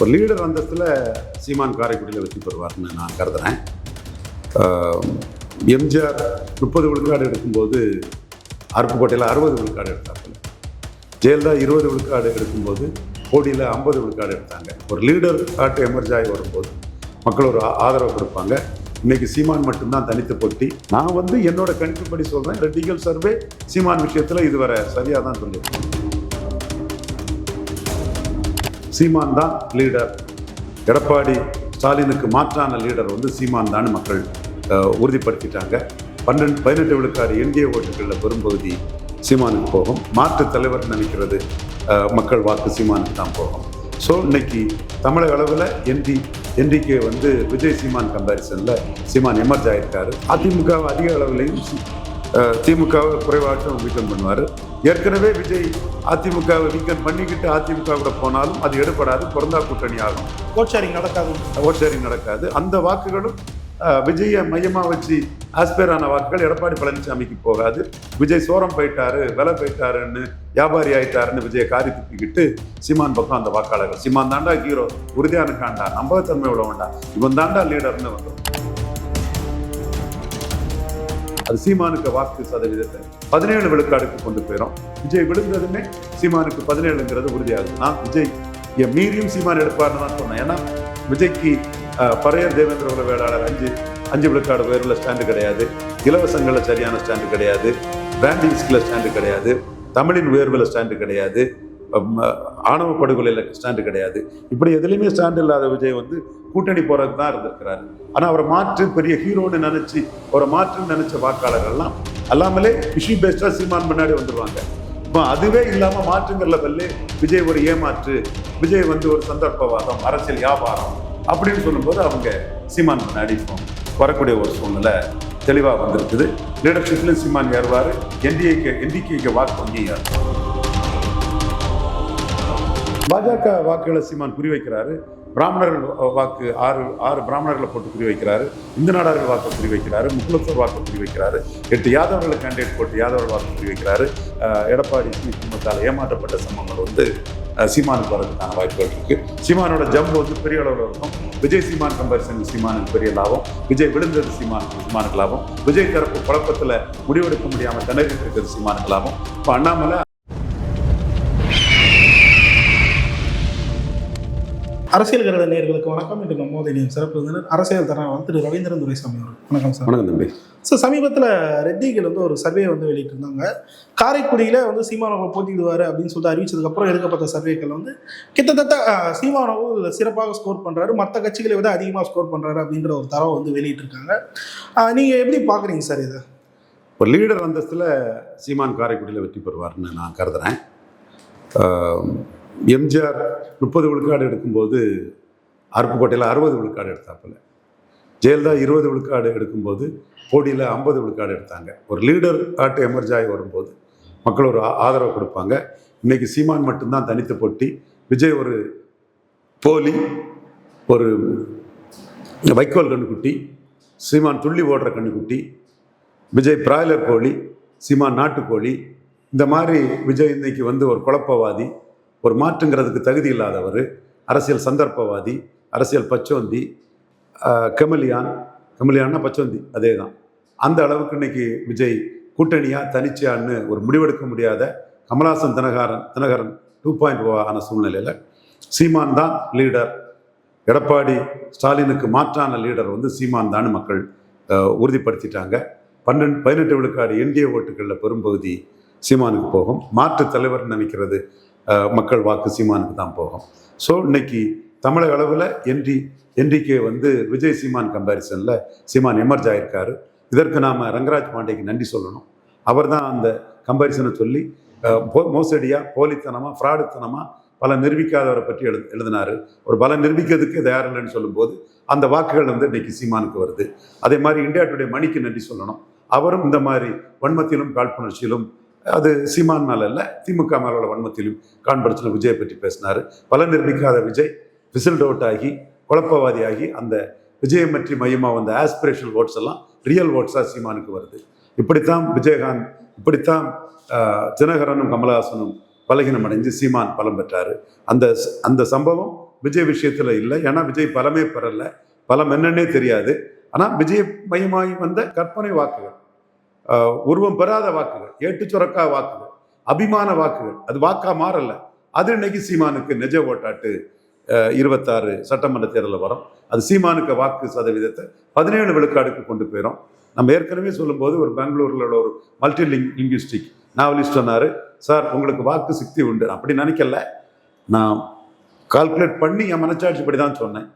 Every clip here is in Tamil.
ஒரு லீடர் அந்தஸ்தில் சீமான் காரைக்குடியில் வெற்றி பெறுவார்னு நான் கருதுகிறேன். எம்ஜிஆர் 30 விழுக்காடு எடுக்கும்போது அருப்புக்கோட்டையில் 60 விழுக்காடு எடுத்தாங்க. ஜெயலலிதா 20 விழுக்காடு எடுக்கும்போது போடியில் 50 விழுக்காடு எடுத்தாங்க. ஒரு லீடர் காட்டு எமர்ஜ் ஆகி வரும்போது மக்கள் ஒரு ஆதரவு கொடுப்பாங்க. இன்னைக்கு சீமான் மட்டும்தான் தனித்து போட்டி. நான் என்னோட கணிப்புப்படி சொல்கிறேன், ரெட்டிகல் சர்வே சீமான் விஷயத்தில் இதுவரை சரியாக தான் சொல்லியிருக்கேன். சீமான் தான் லீடர். எடப்பாடி ஸ்டாலினுக்கு மாற்றான லீடர் சீமான் தான் மக்கள் உறுதிப்படுத்திட்டாங்க. 18 விழுக்காடு என்டிஏ ஓட்டுகளில் பெரும்பகுதி சீமானுக்கு போகும். மாற்று தலைவர் நினைக்கிறது மக்கள் வாக்கு சீமானுக்கு தான் போகும். ஸோ இன்னைக்கு தமிழக அளவில் என்டிகே விஜய் சீமான் கம்பேரிசனில் சீமான் எமர்ஜ் ஆகியிருக்காரு. அதிமுக அதிக அளவிலையும் திமுகவை குறைவாக வீக்கன் பண்ணுவார். ஏற்கனவே விஜய் அதிமுகவை வீக்கன் பண்ணிக்கிட்டு அதிமுக கூட போனாலும் அது எடுபடாது, பிறந்தா கூட்டணி ஆகும். ஓட் ஷேரிங் நடக்காது. அந்த வாக்குகளும் விஜயை மையமாக வச்சு ஆஸ்பேர் ஆன வாக்குகள் எடப்பாடி பழனிசாமிக்கு போகாது. விஜய் சோரம் போயிட்டாரு, விலை போயிட்டாருன்னு, வியாபாரி ஆயிட்டாருன்னு விஜயை காரி துப்பிக்கிட்டு சீமான் பக்கம் அந்த வாக்காளர்கள் சீமான் தாண்டா ஹீரோ, உறுதியான காண்டா, நம்பகத்தன்மை உள்ளவன்டா, இவன் தாண்டா லீடர்னு அது சீமானுக்கு வாக்கு சதவீதத்தை 17 விழுக்காடுக்கு கொண்டு போயிடும். விஜய் விழுந்ததுமே சீமானுக்கு 17ங்கிறது உறுதியாகுது. நான் விஜய் மீறியும் சீமான் எடுப்பார்னு தான் சொன்னேன். ஏன்னா விஜய்க்கு பறையர் தேவேந்திர குல வேளாளர் 5 விழுக்காடு உயர்வில் ஸ்டாண்டு கிடையாது, இலவசங்களில் சரியான ஸ்டாண்டு கிடையாது, பிராண்டிங்ஸ்கில் ஸ்டாண்டு கிடையாது, தமிழின் உயர்வில் ஸ்டாண்டு கிடையாது, ஆணவ படுகொலையில் ஸ்டாண்டு கிடையாது. இப்படி எதுலையுமே ஸ்டாண்டு இல்லாத விஜய் கூட்டணி போறதுக்கு தான் இருந்திருக்கிறாரு. ஆனால் அவரை மாற்று பெரிய ஹீரோன்னு நினைச்சு அவரை மாற்றுன்னு நினைச்ச வாக்காளர்கள்லாம் அல்லாமலே இஷ்யூ பேஸ்டா சீமான் முன்னாடி வந்துடுவாங்க. இப்போ அதுவே இல்லாமல் மாற்றுங்கள்ல வெள்ளே விஜய் ஒரு ஏமாற்று, விஜய் ஒரு சந்தர்ப்பவாதம், அரசியல் வியாபாரம் அப்படின்னு சொல்லும்போது அவங்க சீமான் முன்னாடி வரக்கூடிய ஒரு சூழ்நிலை தெளிவாக வந்திருக்குது. லீடர்ஷிப்லையும் சீமான் ஏறுவார், என்டிகேக்கு வாக்கு வங்கி ஏறும். பாஜக வாக்குகளை சீமான் குறிவைக்கிறாரு. பிராமணர்கள் வாக்கு 6 பிராமணர்களை போட்டு குறிவைக்கிறாரு. இந்து நாடார்கள் வாக்கு குறிவைக்கிறாரு. முக்குலத்தோர் வாக்கு குறிவைக்கிறாரு. 8 யாதவர்களை கேண்டிடேட் போட்டு யாதவர் வாக்கு குறிவைக்கிறாரு. எடப்பாடி திமுகத்தால் ஏமாற்றப்பட்ட சம்பவங்கள் சீமானுக்கு வரதுக்கான வாய்ப்புகள் இருக்கு. சீமானோட ஜம்ப் பெரிய அளவில் இருக்கும். விஜய் சீமான் கம்பேரிசன் சீமானுக்கு பெரிய லாபம். விஜய் விழுந்தது சீமானுக்கு லாபம். விஜய் தரப்பு குழப்பத்தில் முடிவெடுக்க முடியாமல் திணறிட்டு இருக்கிறது சீமானுக்கு லாபம். இப்போ அண்ணாமலை அரசியல் கருத நேயர்களுக்கு வணக்கம். இன்று நம்மோதைய சிறப்பு விருந்தினர் அரசியல் தரவர் திரு ரவீந்திரன் துரைசாமி அவர்கள். வணக்கம் சார். வணக்கம் தம்பி. சார், சமீபத்தில் ரெட்டிகள் ஒரு சர்வே வெளியிட்டிருந்தாங்க. காரைக்குடியில் சீமானவர்கள் போட்டிடுவார் அப்படின்னு சொல்லிட்டு அறிவிச்சதுக்கப்புறம் எடுக்கப்பட்ட சர்வேக்கள் கிட்டத்தட்ட சீமானவர்கள் சிறப்பாக ஸ்கோர் பண்ணுறாரு, மற்ற கட்சிகளை விட அதிகமாக ஸ்கோர் பண்ணுறாரு அப்படின்ற ஒரு தரவை வெளியிட்டிருக்காங்க. நீங்கள் எப்படி பார்க்குறீங்க சார் இதை? ஒரு லீடர் அந்தஸ்தில் சீமான் காரைக்குடியில் வெற்றி பெறுவார்னு நான் கருதுகிறேன். எம்ஜிஆர் 30 விழுக்காடு எடுக்கும்போது அருப்புக்கோட்டையில் 60 விழுக்காடு எடுத்தாப்புல. ஜெயலலிதா 20 விழுக்காடு எடுக்கும்போது போடியில் 50 விழுக்காடு எடுத்தாங்க. ஒரு லீடர் காட்டு எமர்ஜ் ஆகி வரும்போது மக்கள் ஒரு ஆதரவு கொடுப்பாங்க. இன்னைக்கு சீமான் மட்டும்தான் தனித்து போட்டி. விஜய் ஒரு போலி, ஒரு வைக்கோல் கண்ணுக்குட்டி, சீமான் துள்ளி ஓடுற கண்ணுக்குட்டி, விஜய் பிராய்லர் கோழி, சீமான் நாட்டுக்கோழி. இந்த மாதிரி விஜய் இன்னைக்கு ஒரு குழப்பவாதி, ஒரு மாற்றுங்கிறதுக்கு தகுதி இல்லாதவர், அரசியல் சந்தர்ப்பவாதி, அரசியல் பச்சோந்தி, கெமலியான்னா பச்சோந்தி அதே தான். அந்த அளவுக்கு இன்னைக்கு விஜய் கூட்டணியா தனிச்சியான்னு ஒரு முடிவெடுக்க முடியாத கமலாசன் தினகரன் 2.0 ஆன சூழ்நிலையில் சீமான் தான் லீடர். எடப்பாடி ஸ்டாலினுக்கு மாற்றான லீடர் சீமான் தான் மக்கள் உறுதிப்படுத்திட்டாங்க. 18 விழுக்காடு என்டிஏ ஓட்டுகளில் பெரும்பகுதி சீமானுக்கு போகும். மாற்று தலைவர் நினைக்கிறது மக்கள் வாக்கு சீமானுக்கு தான் போகும். ஸோ இன்னைக்கு தமிழக அளவில் என்டிகே விஜய் சீமான் கம்பேரிசனில் சீமான் எமர்ஜ் ஆகியிருக்காரு. இதற்கு நாம் ரங்கராஜ் பாண்டேக்கு நன்றி சொல்லணும். அவர் தான் அந்த கம்பேரிசனை சொல்லி மோசடியாக, போலித்தனமாக, ஃப்ராடுத்தனமாக பல நிரூபிக்காதவரை பற்றி எழுதினார். ஒரு பல நிரூபிக்கிறதுக்கு தயாரில்லைன்னு சொல்லும்போது அந்த வாக்குகள் இன்னைக்கு சீமானுக்கு வருது. அதே மாதிரி இந்தியா டுடே மணிக்கு நன்றி சொல்லணும். அவரும் இந்த மாதிரி வன்மத்திலும் காழ்ப்புணர்ச்சியிலும், அது சீமான் மேல இல்லை, திமுக மேல உள்ள வன்மத்திலும் காண்படுத்தின விஜயை பற்றி பேசினார். பல நிரூபிக்காத விஜய் விசில்ட் அவுட் ஆகி குழப்பவாதியாகி அந்த விஜயை பற்றி மையமாக வந்த ஆஸ்பிரேஷனல் ஓட்ஸ் எல்லாம் ரியல் ஓட்ஸாக சீமானுக்கு வருது. இப்படித்தான் விஜயகாந்த், இப்படித்தான் தினகரனும் கமலஹாசனும் பலகீனம் அடைஞ்சு சீமான் பலம் பெற்றார். அந்த சம்பவம் விஜய் விஷயத்துல இல்லை. ஏன்னா விஜய் பலமே பெறல, பலம் என்னன்னே தெரியாது. ஆனா விஜய் மையமாகி வந்த கற்பனை வாக்குகள், உருவம் பெறாத வாக்குகள், ஏட்டு சுரக்கா வாக்குகள், அபிமான வாக்குகள், அது வாக்கா மாறல. அது இன்னைக்கு சீமானுக்கு நிஜ ஓட்டாட்டு 26 சட்டமன்ற தேர்தலில் வரும். அது சீமானுக்கு வாக்கு சதவீதத்தை 17 விழுக்காடுக்கு கொண்டு போயிடும். நம்ம ஏற்கனவே சொல்லும்போது ஒரு பெங்களூரில் உள்ள ஒரு மல்டி லிங்குவிஸ்டிக் நாவலிஸ்ட் சொன்னார், சார் உங்களுக்கு வாக்கு சக்தி உண்டு. அப்படி நினைக்கல, நான் கால்குலேட் பண்ணி என் மனச்சாட்சிப்படி தான் சொன்னேன்,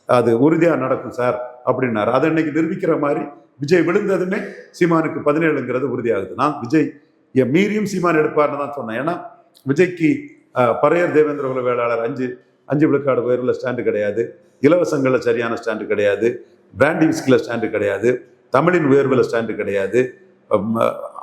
அது உறுதியாக நடக்கும் சார் அப்படின்னாரு. அதை இன்னைக்கு நிரூபிக்கிற மாதிரி விஜய் விழுந்ததுமே சீமானுக்கு 17ங்கிறது உறுதியாகுது. நான் விஜய் மீறியும் சீமான் எடுப்பார்னு தான் சொன்னேன். ஏன்னா விஜய்க்கு பறையர் தேவேந்திர குல வேளாளர் 5 விழுக்காடு உயர்வுல ஸ்டாண்டு கிடையாது, இலவசங்களில் சரியான ஸ்டாண்டு கிடையாது, பிராண்டி விஸ்கில் ஸ்டாண்டு கிடையாது, தமிழின் உயர்வில் ஸ்டாண்டு கிடையாது,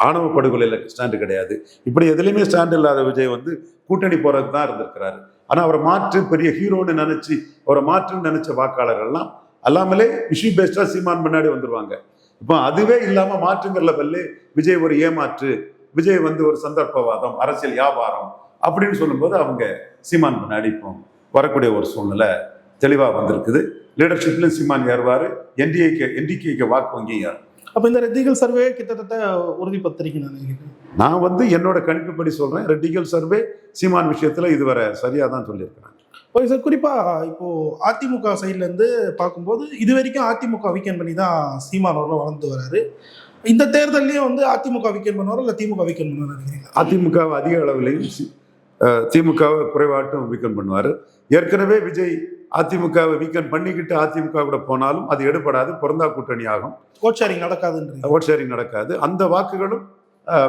ஆணவ படுகொலையில் ஸ்டாண்டு கிடையாது. இப்படி எதுலையுமே ஸ்டாண்டு இல்லாத விஜய் வந்து கூட்டணி போறதுக்கு தான் இருந்திருக்கிறாரு. ஆனால் அவரை மாற்று பெரிய ஹீரோன்னு நினைச்சு அவரை மாற்றுன்னு நினைச்ச வாக்காளர்கள்லாம் அல்லாமலே இஷ்யூ பேஸ்டா சீமான் முன்னாடி வந்துருவாங்க. இப்போ அதுவே இல்லாம மாற்றுங்கிற லெவல்ல விஜய் ஒரு ஏமாற்று, விஜய் வந்து ஒரு சந்தர்ப்பவாதம், அரசியல் வியாபாரம் அப்படின்னு சொல்லும்போது அவங்க சீமான் முன்னாடி இப்போ வரக்கூடிய ஒரு சூழ்நிலை தெளிவாக வந்திருக்குது. லீடர்ஷிப்லையும் சீமான் ஏறுவார், என்டிகேக்கு வாக்கு வங்கி ஏறும். அப்போ இந்த ரெட்டிகல் சர்வே கிட்டத்தட்ட உறுதிப்படுத்திருக்கீங்க நினைக்கிறேன். நான் வந்து என்னோட கணிப்புப்படி சொல்றேன், ரெட்டிகல் சர்வே சீமான் விஷயத்துல இதுவரை சரியா தான் சொல்லியிருக்கிறாங்க. ஓகே சார், குறிப்பாக இப்போ அதிமுக சைட்லேருந்து பார்க்கும்போது இது வரைக்கும் அதிமுக வீக்கெண்ட் பண்ணி தான் சீமான் அவர்கள் வளர்ந்து வராரு. இந்த தேர்தலையும் வந்து அதிமுக வீக்கெண்ட் பண்ணுவாரோ இல்லை திமுக வீக்கெண்ட் பண்ணுவார் நினைக்கிறீங்களா? அதிமுக அதிக அளவுலையும் திமுகவை குறைவாட்டும் வீக்கெண்ட் பண்ணுவார். ஏற்கனவே விஜய் அதிமுகவை வீக்கெண்ட் பண்ணிக்கிட்டு அதிமுக கூட போனாலும் அது எடுபடாது, பொருந்தா கூட்டணி ஆகும், ஓட் ஷேரிங் நடக்காதுன்றீங்க. ஓட் ஷேரிங் நடக்காது. அந்த வாக்குகளும்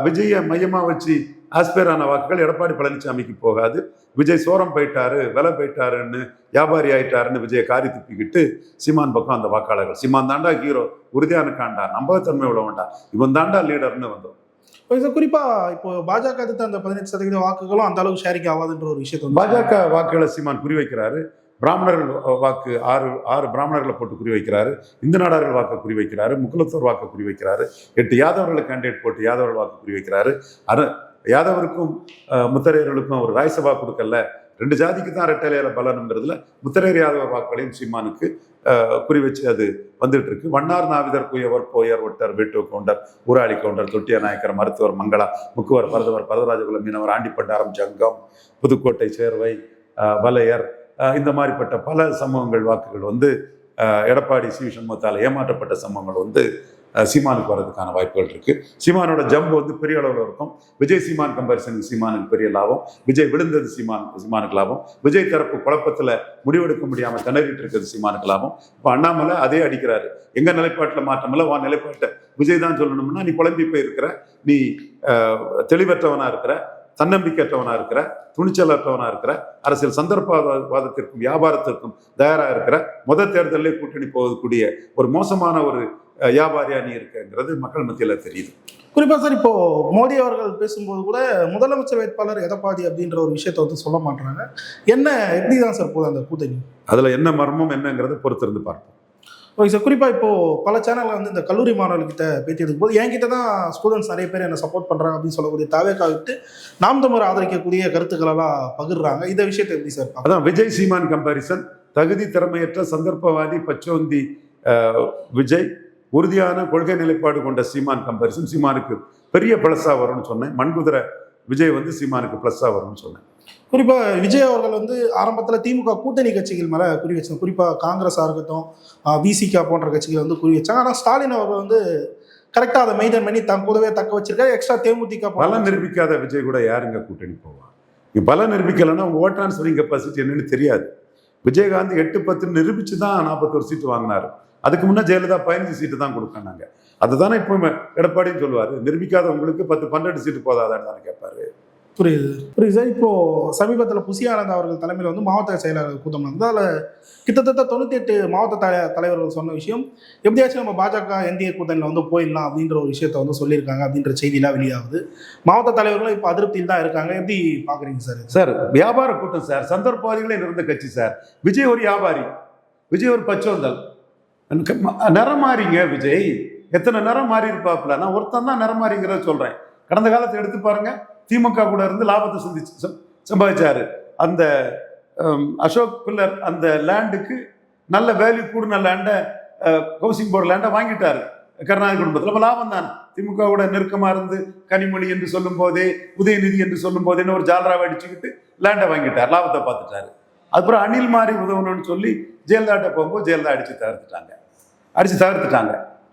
விஜயை மையமாக வச்சு ஆஸ்பேரான வாக்குகள் எடப்பாடி பழனிசாமிக்கு போகாது. விஜய் சோரம் போயிட்டாரு, விலை போயிட்டாருன்னு, வியாபாரி ஆயிட்டாருன்னு விஜயை காரி துப்பிக்கிட்டு சீமான் பக்கம் அந்த வாக்காளர்கள், சீமான் தாண்டா ஹீரோ, உறுதியான காண்டா, நம்பகத்தன்மை உள்ளவன்டா, இவன் தாண்டா லீடர்னு வந்தோம். குறிப்பா இப்போ பாஜக எடுத்த அந்த 18% வாக்குகளும் அந்த அளவுக்கு ஷேரிங் ஆகாதுன்ற ஒரு விஷயத்தை பாஜக வாக்குகளை சீமான் குறி வைக்கிறாரு. பிராமணர்கள் வாக்கு 6 பிராமணர்களை போட்டு குறி வைக்கிறாரு, இந்து நாடார்கள் வாக்கு குறி வைக்கிறாரு, முக்குலத்தோர் வாக்கு குறி வைக்கிறாரு, 8 யாதவர்களை கேண்டிடேட் போட்டு யாதவர்கள் வாக்கு குறி வைக்கிறாரு. யாதவருக்கும் முத்தரையர்களுக்கும் அவர் ராஜ்யசபா கொடுக்கல, 2 ஜாதிக்கு தான் ரெட்டலையில பலனுங்கிறதுல முத்தரையர் யாதவர் வாக்குகளையும் சீமானுக்கு குறி வச்சு அது வந்துட்டு இருக்கு. வண்ணார் நாவிதர் குயவர் போயர் ஒட்டர் வீட்டு கவுண்டர் ஊராளி கவுண்டர் தொட்டிய நாயக்கர் மருத்துவர் மங்களா முக்குவர் பரதவர் பரதராஜகுல மீனவர் ஆண்டிப்பட்டாரம் ஜங்கம் புதுக்கோட்டை சேர்வை வலையர் இந்த மாதிரிப்பட்ட பல சமூகங்கள் வாக்குகள் வந்து எடப்பாடி சி சண்முகத்தால் ஏமாற்றப்பட்ட சமூகங்கள் வந்து சீமானுக்கு வர்றதுக்கான வாய்ப்புகள் இருக்கு. சீமானோட ஜம்ப் வந்து பெரிய அளவில் இருக்கும். விஜய் சீமான் கம்பேரிசனுக்கு சீமானுக்கு பெரிய லாபம், விஜய் விழுந்தது சீமானுக்கு லாபம், விஜய் தரப்பு குழப்பத்தில் முடிவெடுக்க முடியாமல் திணறிட்டு இருக்கிறது சீமானுக்கு லாபம். இப்போ அண்ணாமலை அதே அடிக்கிறாரு, எங்க நிலைப்பாட்டில் மாற்றமில்ல, வா நிலைப்பாட்டை விஜய் தான் சொல்லணும்னா நீ குழம்பி போய் இருக்கிற, நீ தெளிவற்றவனா இருக்கிற, தன்னம்பிக்கையற்றவனா இருக்கிற, துணிச்சலற்றவனா இருக்கிற, அரசியல் சந்தர்ப்பவாதத்திற்கும் வியாபாரத்திற்கும் தயாராக இருக்கிற, முதல் தேர்தலிலே கூட்டணி போகக்கூடிய ஒரு மோசமான ஒரு வியாபாரியா நீ இருக்குங்கிறது மக்கள் மத்தியில தெரியுது. குறிப்பா சார், இப்போ மோடி அவர்கள் பேசும்போது கூட முதலமைச்சர் வேட்பாளர் எடப்பாடி அப்படின்ற ஒரு விஷயத்த வந்து சொல்ல மாட்டாங்க. என்ன எப்படிதான் சார் போகுது அந்த கூட்டணி? அதுல என்ன மர்மம் என்னங்கிறத பொறுத்திருந்து பார்ப்போம். ஓகே சார், குறிப்பாக இப்போ பல சேனல்ல வந்து இந்த கல்லூரி மாணவர்கிட்ட பேட்டி எடுக்கும் போது என்கிட்ட தான் ஸ்டூடெண்ட்ஸ் நிறைய பேர் என்ன சப்போர்ட் பண்றாங்க அப்படின்னு சொல்லக்கூடிய தாவேக்கா விட்டு நாம் தமிழர் ஆதரிக்கக்கூடிய கருத்துக்களெல்லாம் பகிர்றாங்க. இந்த விஷயத்தை எப்படி சார்? அதான் விஜய் சீமான் கம்பாரிசன், தகுதி திறமையற்ற சந்தர்ப்பவாதி பச்சோந்தி விஜய், உறுதியான கொள்கை நிலைப்பாடு கொண்ட சீமான் கம்பாரிசன் சீமானுக்கு பெரிய பிளஸ்ஸா வரும்னு சொன்னேன். மண்குதிரை விஜய் வந்து சீமானுக்கு பிளஸ்ஸா வரும்னு சொன்னேன். குறிப்பாக விஜய் அவர்கள் வந்து ஆரம்பத்தில் திமுக கூட்டணி கட்சிகள் மேலே குறி வச்சாங்க. குறிப்பாக காங்கிரஸாக இருக்கட்டும், விசிகா போன்ற கட்சிகள் வந்து குறி வச்சாங்க. ஆனால் ஸ்டாலின் அவர்கள் வந்து கரெக்டாக அதை மெயின்டைன் பண்ணி தன் கூடவே தக்க வச்சிருக்காரு. எக்ஸ்ட்ரா தேமுதிக பலம் நிரூபிக்காத விஜய் கூட யாருங்க கூட்டணி போவான்? இங்கே பலம் நிரூபிக்கலைன்னா உங்கள் ஓட் டிரான்ஸ்ஃபரிங் கெப்பாசிட்டி என்னன்னு தெரியாது. விஜயகாந்த் 8-10 நிரூபிச்சு தான் 41 சீட்டு வாங்கினாரு. அதுக்கு முன்னே ஜெயலலிதா 15 சீட்டு தான் கொடுக்காங்க. அதுதானே இப்போ எடப்பாடின்னு சொல்லுவார், நிரூபிக்காதவங்களுக்கு 10-12 சீட்டு போதாதான்னு தானே கேட்பாரு. புரியுது சார். இப்போ சமீபத்தில் புசி ஆனந்த் அவர்கள் தலைமையில் வந்து மாவட்ட செயலாளர் கூட்டம் நடந்தது. அதில் கிட்டத்தட்ட 98 மாவட்ட தலைவர்கள் சொன்ன விஷயம், எப்படியாச்சும் நம்ம பாஜக என்டிஏ கூட்டணியில் வந்து போயிடலாம் அப்படின்ற ஒரு விஷயத்த வந்து சொல்லியிருக்காங்க அப்படின்ற செய்தியெல்லாம் வெளியாகுது. மாவட்ட தலைவர்களும் இப்போ அதிருப்தியில் தான் இருக்காங்க. எப்படி பார்க்குறீங்க சார்? சார் வியாபார கூட்டம் சார், சந்தர்ப்பவாதிகளே இருந்த கட்சி சார். விஜய் ஒரு வியாபாரி, விஜய் ஒரு பச்சோந்தல், நிறம் மாறிங்க. விஜய் எத்தனை நிறம் மாறி இருப்பாப்புல? நான் ஒருத்தன் தான் நிறம் மாறிங்கிறத சொல்றேன். கடந்த காலத்தை எடுத்து பாருங்க, திமுக கூட இருந்து லாபத்தை சம்பாதிச்சாரு. அந்த அசோக் பில்லர் அந்த லேண்டுக்கு நல்ல வேல்யூ கூடின லேண்டை ஹவுசிங் போர்டு லேண்டை வாங்கிட்டாரு கருணாநிதி குடும்பத்தில். அப்போ லாபம் தான். திமுகவோட நெருக்கமாக இருந்து கனிமொழி என்று சொல்லும் போதே, உதயநிதி என்று சொல்லும் போதே ஒரு ஜாலராவை அடிச்சுக்கிட்டு லேண்டை வாங்கிட்டார், லாபத்தை பார்த்துட்டாரு. அதுக்கப்புறம் அணில் மாதிரி உதவணும்னு சொல்லி ஜெயலலிதாட்ட போகும்போது ஜெயலலிதா அடிச்சு தகர்த்துட்டாங்க.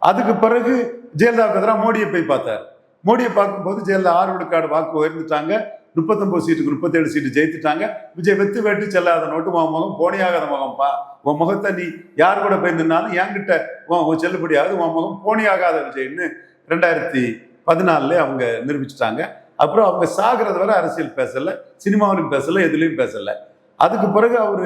அதுக்கு பிறகு ஜெயலலிதாவுக்கு எதிராக மோடியை போய் பார்த்தார். மோடியை பார்க்கும்போது ஜெயலலிதா 6 விழுக்காடு வாக்கு உயர்ந்துட்டாங்க, 39 சீட்டுக்கு 37 சீட்டு ஜெயித்துட்டாங்க. விஜய் வெத்து வெட்டு செல்லாத நோட்டு, உன் முகம் போனியாகாத முகம்பா, உன் முகத்தை நீ யார் கூட போய் நின்னாலும் என்கிட்ட உன் செல்லுபடியாவது, உன் முகம் போனியாகாத விஜய்ன்னு 2014 அவங்க நிரூபிச்சுட்டாங்க. அப்புறம் அவங்க சாகிறது வரை அரசியல் பேசலை, சினிமாவிலும் பேசலை, எதுலையும் பேசலை. அதுக்கு பிறகு அவர்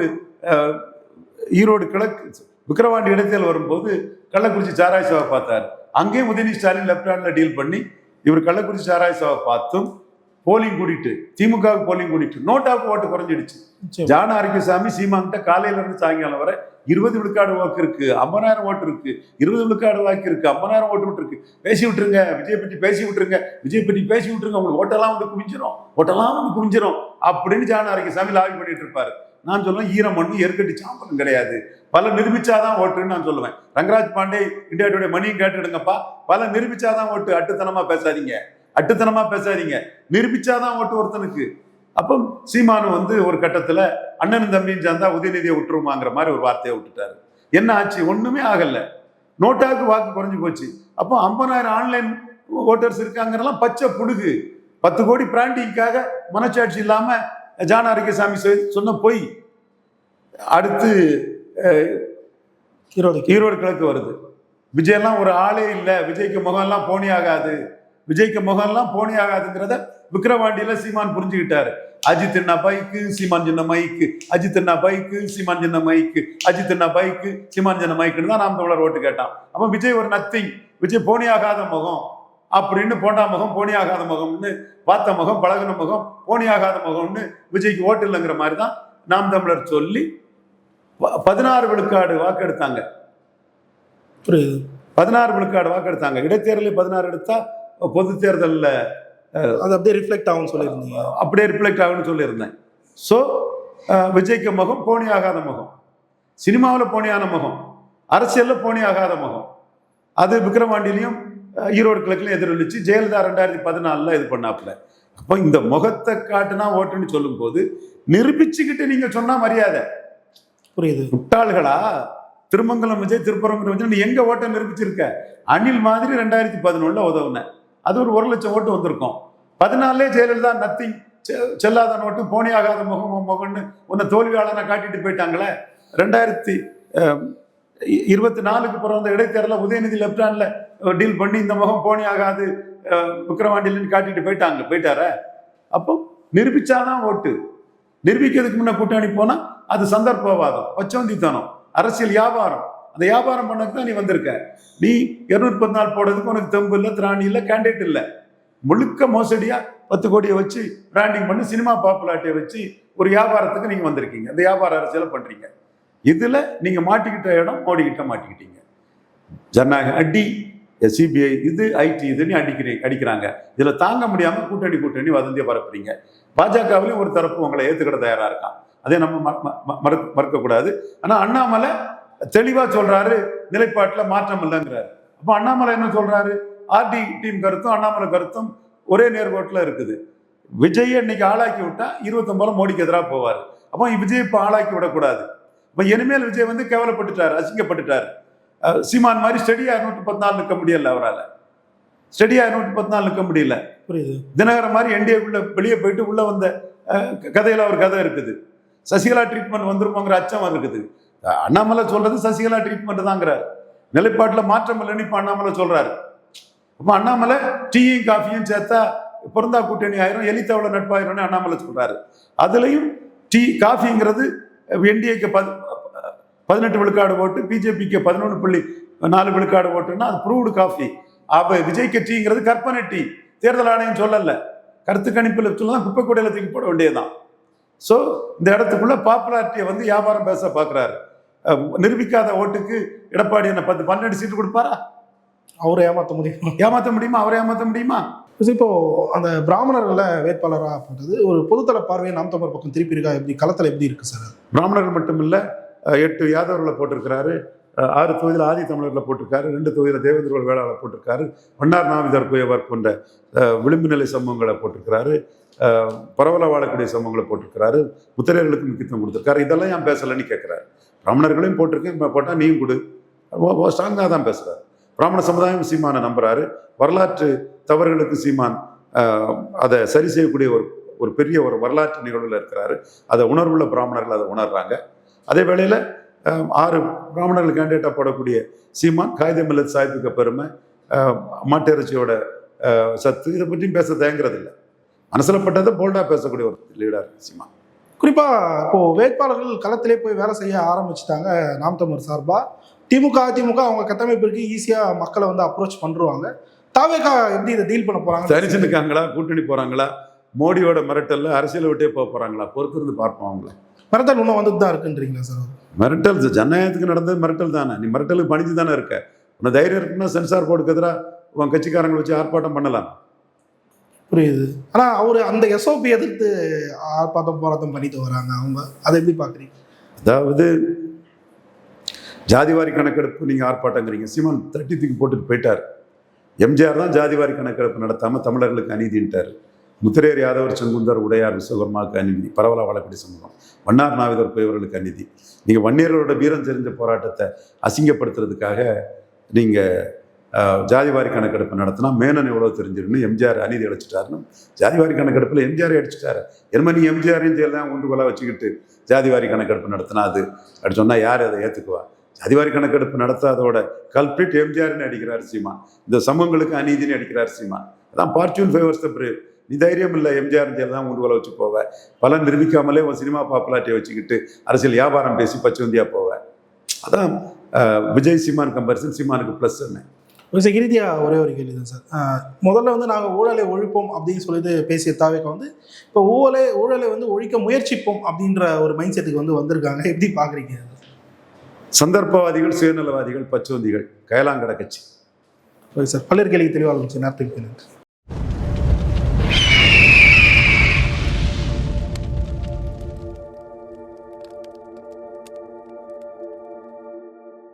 ஈரோடு கிழக்கு விக்கிரவாண்டி இடைத்தேர்தல் வரும்போது கள்ளக்குறிச்சி சாராய சபை பார்த்தார். அங்கேயும் உதயநிதி ஸ்டாலின் லெப்ட் ஹேண்ட்ல டீல் பண்ணி இவர் கள்ளக்குறிச்சி சாராய சபை பார்த்தும் போலிங் கூட்டிட்டு, திமுகவுக்கு போலிங் கூட்டிட்டு நோட்டாவுக்கு ஓட்டு குறைஞ்சிடுச்சு. ஜான ஆரோக்கியசாமி சீமான்கிட்ட காலையில இருந்து சாயங்காலம் வரை 20 விழுக்காடு வாக்கு இருக்கு, 50,000 ஓட்டு இருக்கு, 20 விழுக்காடு வாக்கு இருக்கு, 50,000 ஓட்டு விட்டு இருக்கு, பேசி விட்டுருங்க, விஜய் பற்றி பேசி விட்டுருங்க, விஜய் பற்றி பேசி விட்டுருங்க, உங்களுக்கு ஓட்டெல்லாம் வந்து குவிஞ்சிரும் அப்படின்னு ஜான ஆரோக்கியசாமி லாபி பண்ணிட்டு இருப்பாரு. நான் சொல்லுவேன், ஈரம் மண்ணு எருக்கட்டி சாம்பலும் கிடையாது, பல நிரூபிச்சாதான் ஓட்டுன்னு நான் சொல்லுவேன். ரங்கராஜ் பாண்டே இந்தியா டுடே மணியும் கேட்டுடுங்கப்பா, பல நிரூபிச்சாதான் ஓட்டு, அட்டுத்தனமா பேசாதீங்க, நிரூபிச்சாதான் ஓட்டு ஒருத்தனுக்கு. அப்போ சீமானு ஒரு கட்டத்துல அண்ணன் தம்பியும் சேர்ந்தா உதயநிதியை விட்டுருமாங்கிற மாதிரி ஒரு வார்த்தையை விட்டுட்டாரு. என்ன ஆச்சு? ஒண்ணுமே ஆகல, நோட்டாவுக்கு வாக்கு குறைஞ்சு போச்சு. அப்போ 50,000 ஆன்லைன் ஓட்டர்ஸ் இருக்காங்கிறலாம் பச்சை புடுகு. 10 கோடி பிராண்டிங்காக மனச்சாட்சி இல்லாம ஜான ஆரோக்கியசாமி சொன்ன பொய். அடுத்து ஈரோடு கிழக்கு வருது. விஜயெல்லாம் ஒரு ஆளே இல்லை, விஜய்க்கு முகம்லாம் போனி ஆகாதுங்கிறத விக்கிரவாண்டியில சீமான் புரிஞ்சுக்கிட்டாரு. அஜித் என்ன பைக்கு, சீமான் சின்ன மைக்கு, அஜித் என்ன பைக்கு, சீமான் சின்ன மைக்கு, அஜித் என்ன பைக்கு, சீமான் சின்ன மைக்குன்னு தான் நாம் தமிழர் ஓட்டு கேட்டான். அப்ப விஜய் ஒரு நத்திங், விஜய் போனி ஆகாத முகம் அப்படின்னு, போண்டா முகம் போனி ஆகாத முகம்னு, பார்த்த முகம் பழகின முகம் போனி ஆகாத முகம்னு விஜய்க்கு ஓட்டு இல்லைங்கிற மாதிரி தான் நாம் தமிழர் சொல்லி 16 விழுக்காடு வாக்கு எடுத்தாங்க. 16 விழுக்காடு வாக்கு எடுத்தாங்க. இடைத்தேர்தலில் 16 எடுத்தா பொது தேர்தலில் அது அப்படியே ரிஃப்ளெக்ட் ஆகும்னு சொல்லியிருந்தீங்க. அப்படியே ரிஃப்ளெக்ட் ஆகும்னு சொல்லியிருந்தேன். ஸோ விஜய்க்கு முகம் போனி ஆகாத முகம், சினிமாவில் போனியான முகம், அரசியலில் போனி ஆகாத முகம். அது விக்கிரவாண்டிலையும் ஈரோடு கிழக்குலையும் எதிரொலிச்சு ஜெயலலிதா 2014 இது பண்ணாப்புல. அப்போ இந்த முகத்தை காட்டுனா ஓட்டுன்னு சொல்லும் போது நிரூபிச்சுக்கிட்டு நீங்க சொன்னா மரியாதை. புரியுது. முட்டாள்களா? திருமங்கலம் விஜய், திருப்பரங்குன்றம் விஜய், நீ எங்க ஓட்டை நிரூபிச்சிருக்க? அணில் மாதிரி 2011 உதவுன, அது ஒரு 1 லட்சம் ஓட்டு வந்திருக்கும். 14 ஜெயலலிதா நத்திங், செல்லாத நோட்டு, போனி ஆகாத முகம்னு உன்னை தோல்வியாளனை காட்டிட்டு போயிட்டாங்களே. 2024க்கு பிறந்த இடைத்தேர்தலில் உதயநிதி லெப்ட் ஹேண்ட்ல டீல் பண்ணி இந்த முகம் போனி ஆகாது விக்கிரவாண்டியிலன்னு காட்டிட்டு போயிட்டார. அப்போ நிரூபிச்சாதான் ஓட்டு. நிரூபிக்கிறதுக்கு முன்ன கூட்டணி போனா அது சந்தர்ப்பவாதம், பச்சோந்தித்தனம், அரசியல் வியாபாரம். அந்த வியாபாரம் பண்ணக்கு தான் நீ வந்திருக்க. நீ 214 போடுறதுக்கு உனக்கு தெம்பு இல்லை, திராணி இல்லை, கேண்டிடேட் இல்லை. முழுக்க மோசடியா 10 கோடியை வச்சு பிராண்டிங் பண்ணி சினிமா பாப்புலாரிட்டியை வச்சு ஒரு வியாபாரத்துக்கு நீங்க வந்திருக்கீங்க. அந்த வியாபார அரசியலை பண்றீங்க. இதுல நீங்க மாட்டிக்கிட்ட இடம் மோடி கிட்ட மாட்டிக்கிட்டீங்க. ஜனநாயக அடி, சிபிஐ இது, ஐடி இதுன்னு அடிக்கிறாங்க. இதுல தாங்க முடியாம கூட்டணி வதந்தியை பரப்புறீங்க. பாஜகவிலையும் ஒரு தரப்பு உங்களை ஏத்துக்கிட தயாரா இருக்கான், அதே நம்ம மறுக்க கூடாது. ஆனா அண்ணாமலை தெளிவா சொல்றாரு, நிலைப்பாட்டுல மாற்றம் இல்லைங்கிறாரு. அப்ப அண்ணாமலை என்ன சொல்றாரு? ஆர்டி டீம் கருத்தும் அண்ணாமலை கருத்தும் ஒரே நேர்கோட்டில் இருக்குது. விஜயை இன்னைக்கு ஆளாக்கி விட்டா 29 மோடிக்கு எதிராக போவார். அப்போ விஜய் இப்போ ஆளாக்கி விடக்கூடாது. இப்போ இனிமேல் விஜய் கேவலப்பட்டுட்டார், அசிங்கப்பட்டுட்டார். சீமான் மாதிரி ஸ்டெடியா 214 நிற்க முடியல, அவரால் ஸ்டெடியா 214 நிற்க முடியல. புரியுது. தினகரன் மாதிரி என்டிஏக்குள்ள வெளியே போயிட்டு உள்ள வந்த கதையில ஒரு கதை இருக்குது. சசிகலா ட்ரீட்மெண்ட் வந்துருமோங்கிற அச்சம் இருக்குது. அண்ணாமலை சொல்றது சசிகலா ட்ரீட்மெண்ட் தாங்கிறார். நிலைப்பாட்டில் மாற்றம் இல்லைன்னு இப்போ அண்ணாமலை சொல்றாரு. அப்போ அண்ணாமலை டீயும் காஃபியும் சேர்த்தா பொருந்தா கூட்டணி ஆயிரும், எலித்தவள நட்பாயிரம்னு அண்ணாமலை சொல்றாரு. அதுலயும் டீ காஃபிங்கிறது என்டிஏக்கு 18 விழுக்காடு ஓட்டு, பிஜேபிக்கு 11.4 விழுக்காடு ஓட்டுன்னா அது ப்ரூவ்டு காஃபி. அப்ப விஜய்க்கு டீங்கிறது கற்பனை டீ. தேர்தல் ஆணையம் சொல்லல, கருத்து கணிப்பில் சொல்லலாம், குப்பை கூடையில தூக்கி போட வேண்டியதுதான். ஸோ இந்த இடத்துக்குள்ள பாப்புலாரிட்டியை வியாபாரம் பேச பார்க்குறாரு. நிரூபிக்காத ஓட்டுக்கு எடப்பாடி என்ன 12 சீட்டு கொடுப்பாரா? அவரை ஏமாற்ற முடியுமா? அவரை ஏமாற்ற முடியுமா? இப்போ அந்த பிராமணர்களை வேட்பாளராக போட்டது ஒரு பொதுத்தள பார்வையை நாம் தமிழர் பக்கம் திருப்பி இருக்கா, எப்படி களத்தில் எப்படி இருக்கு சார்? பிராமணர்கள் மட்டும் இல்லை, 8 யாதவர்களை போட்டிருக்கிறாரு, 6 தொகுதியில் ஆதி தமிழர்களை போட்டிருக்காரு, 2 தொகுதியில் தேவேந்திர வேளாளர் போட்டிருக்காரு, வண்ணார் நாவிதர் குயவர் போன்ற விளிம்பு நிலை சமூகங்களை போட்டிருக்கிறாரு, பரவலாக வாழக்கூடிய சமூகங்களை போட்டிருக்கிறாரு, முத்திரையர்களுக்கு முக்கியத்துவம் கொடுத்துருக்காரு. இதெல்லாம் ஏன் பேசலைன்னு கேட்குறாரு. பிராமணர்களையும் போட்டிருக்கேன், போட்டால் நீயும் கொடு, ஸ்ட்ராங்காக தான் பேசுகிறார். பிராமண சமுதாயம் சீமானை நம்புறாரு. வரலாற்று தவறுகளுக்கு சீமான் அதை சரி செய்யக்கூடிய ஒரு பெரிய ஒரு வரலாற்று நிகழ்வில் இருக்கிறாரு. அதை உணர்வுள்ள பிராமணர்கள் அதை உணர்றாங்க. அதே வேளையில் 6 பிராமணர்கள் கேண்டிடேட்டாக போடக்கூடிய சீமான் காகிதம் இல்லது சாய்ப்புக்க பெருமை, மாட்டிறைச்சியோட சத்து, இதை பற்றியும் பேச தயங்குறது இல்லை. மனசில் பட்டதை போல்டாக பேசக்கூடிய ஒரு லீடர் சீமான். குறிப்பாக இப்போ வேட்பாளர்கள் களத்திலே போய் வேலை செய்ய ஆரம்பிச்சுட்டாங்க. நாம் தமிழர் சார்பாக திமுக அதிமுக அவங்க கட்டமைப்பிற்கு ஈஸியாக மக்களை வந்து அப்ரோச் பண்ணுவாங்க. தாவேகா எப்படி இதை டீல் பண்ண போறாங்க? தனிச்சு நிற்காங்களா, கூட்டணி போறாங்களா, மோடியோட மிரட்டல்ல அரசியலை விட்டே போக போறாங்களா, பொறுத்திருந்து பார்ப்போம். அவங்கள மிரட்டல் இன்னும் வந்துட்டு தான் இருக்குன்றீங்களா சார்? மிரட்டல் ஜனநாயகத்துக்கு நடந்தது மிரட்டல் தானே. நீ மிரட்டலுக்கு பணிஞ்சு தானே இருக்க. உன்னை தைரியம் இருக்குன்னா சென்சார் போர்டுக்கு எதிராக உன் கட்சிக்காரங்களை வச்சு ஆர்ப்பாட்டம் பண்ணலாம். புரியுது. ஆனால் அவர் அந்த எஸ்ஓபி எதிர்த்து ஆர்ப்பாட்டம் போராட்டம் பண்ணிட்டு வராங்க. அவங்க அதை எப்படி பார்க்குறீங்க? அதாவது ஜாதிவாரி கணக்கெடுப்பு நீங்கள் ஆர்ப்பாட்டங்கிறீங்க. சீமான் தட்டி தூக்கி போட்டுட்டு போயிட்டார். எம்ஜிஆர் தான் ஜாதிவாரி கணக்கெடுப்பு நடத்தாமல் தமிழர்களுக்கு அநீதின்ட்டார். முத்திரையர் யாதவர் செங்குந்தர் உடையார் விஸ்வகர்மாவுக்கு அநீதி, பரவலாக வாழக்கூடிய சமூகம், வண்ணார் நாவிதர் குயவர்களுக்கு அநீதி. நீங்கள் வன்னியர்களோட வீரம் தெரிஞ்ச போராட்டத்தை அசிங்கப்படுத்துறதுக்காக நீங்கள் ஜாதிவாரி கணக்கெடுப்பு நடத்தினா மேனன் எவ்வளோ தெரிஞ்சிருக்கணும். எம்ஜிஆர் அநீதி அடிச்சிட்டாருன்னு ஜாதிவாரி கணக்கெடுப்பில் எம்ஜிஆரை அடிச்சிட்டாரு. என்ன நீ எம்ஜிஆரையும் ஜெயலலிதா உண்டுகோலாக வச்சுக்கிட்டு ஜாதிவாரி கணக்கெடுப்பு நடத்தினா அது அப்படி சொன்னால் யார் அதை ஏற்றுக்குவா? ஜாதிவாரி கணக்கெடுப்பு நடத்தாதோட கல்பிரிட் எம்ஜிஆர்னு அடிக்கிறார் சீமான். இந்த சமூகங்களுக்கு அநீதினு அடிக்கிறார் சீமான். அதான் பார்ச்சூன் ஃபேவர்ஸ் த பிரேவ். நீ தைரியம் இல்லை எம்ஜிஆர் ஜெயலலிதா உண்டுகோலை வச்சு போவேன், பலன் நிரூபிக்காமலே உன் சினிமா பாப்புலாரிட்டியை வச்சுக்கிட்டு அரசியல் வியாபாரம் பேசி பச்சுவந்தியாக போவேன். அதான் விஜய் சீமான் கம்பேரிசன். சீமானுக்கு ப்ளஸ் என்ன? இறுதியாக ஒரே ஒரு கேள்வி தான் சார். முதல்ல வந்து நாங்கள் ஊழலை ஒழிப்போம் அப்படின்னு சொல்லிட்டு பேசிய தாவேக்கா வந்து இப்போ ஊழலை வந்து ஒழிக்க முயற்சிப்போம் அப்படின்ற ஒரு மைண்ட் செட்டுக்கு வந்து வந்திருக்காங்க. எப்படி பார்க்குறீங்க? சந்தர்ப்பவாதிகள், சுயநலவாதிகள், பச்சுவந்திகள், கயலாங்கட கட்சி. சார் பல்வேறு கேள்வி தெளிவாக இருந்துச்சு. நேரத்துக்கு